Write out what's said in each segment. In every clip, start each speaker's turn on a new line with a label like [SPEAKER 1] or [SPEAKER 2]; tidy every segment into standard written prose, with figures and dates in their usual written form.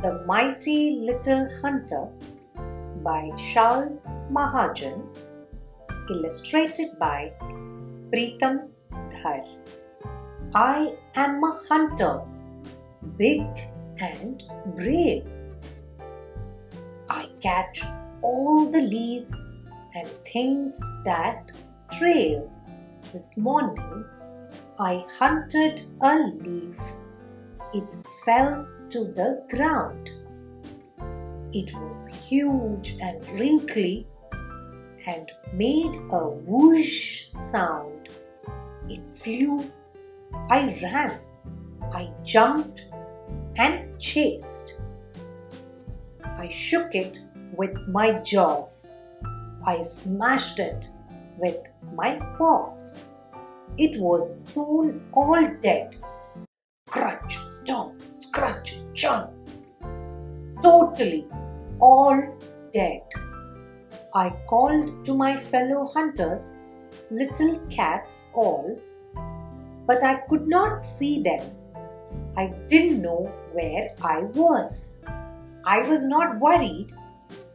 [SPEAKER 1] The Mighty Little Hunter by Charles Mahajan, illustrated by Pratham. I am a hunter, big and brave. I catch all the leaves and things that trail. This morning I hunted a leaf. It fell to the ground. It was huge and wrinkly and made a whoosh sound. It flew. I ran. I jumped and chased. I shook it with my jaws. I smashed it with my paws. It was soon all dead. Crunch, stomp, scratch, chomp. Totally all dead. I called to my fellow hunters, little cats all, but I could not see them. I didn't know where I was. I was not worried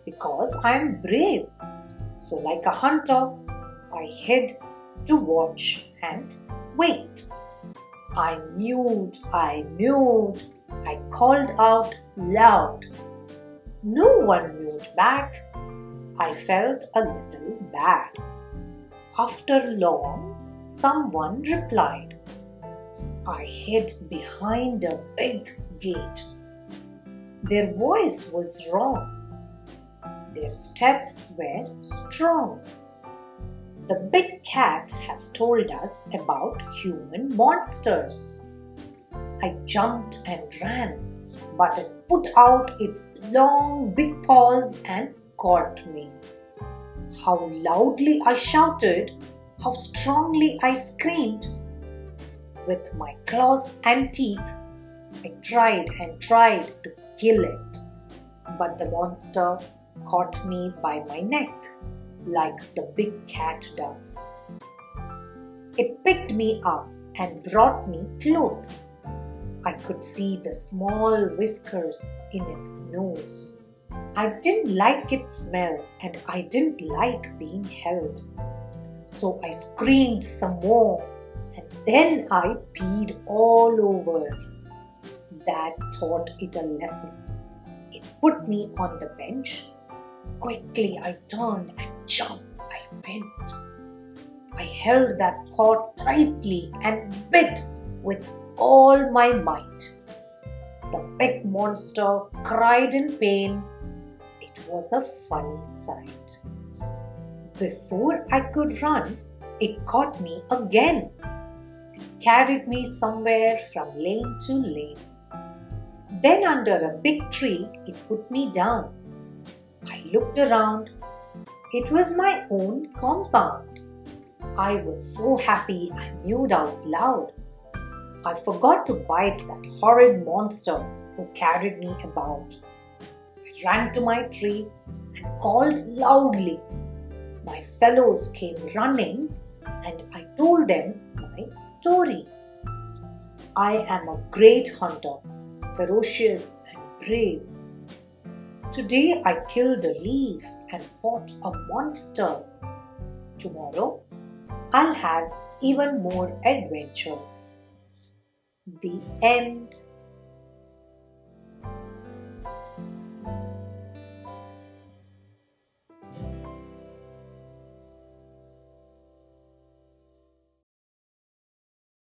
[SPEAKER 1] because I am brave. So like a hunter, I hid to watch and wait. I mewed, I called out loud. No one mewed back. I felt a little bad. After long, someone replied. I hid behind a big gate. Their voice was wrong. Their steps were strong. The big cat has told us about human monsters. I jumped and ran, but it put out its long big paws and caught me. How loudly I shouted, how strongly I screamed. With my claws and teeth, I tried to kill it. But the monster caught me by my neck, like the big cat does. It picked me up and brought me close. I could see the small whiskers in its nose. I didn't like its smell and I didn't like being held. So I screamed some more and then I peed all over. That taught it a lesson. It put me on the bench. Quickly I turned and jumped. I went. I held that paw tightly and bit with all my might. The big monster cried in pain. It was a funny sight. Before I could run, it caught me again. It carried me somewhere from lane to lane. Then under a big tree, it put me down. I looked around. It was my own compound. I was so happy I mewed out loud. I forgot to bite that horrid monster who carried me about. I ran to my tree and called loudly. My fellows came running and I told them my story. I am a great hunter, ferocious and brave. Today I killed a leaf and fought a monster. Tomorrow I'll have even more adventures. The end.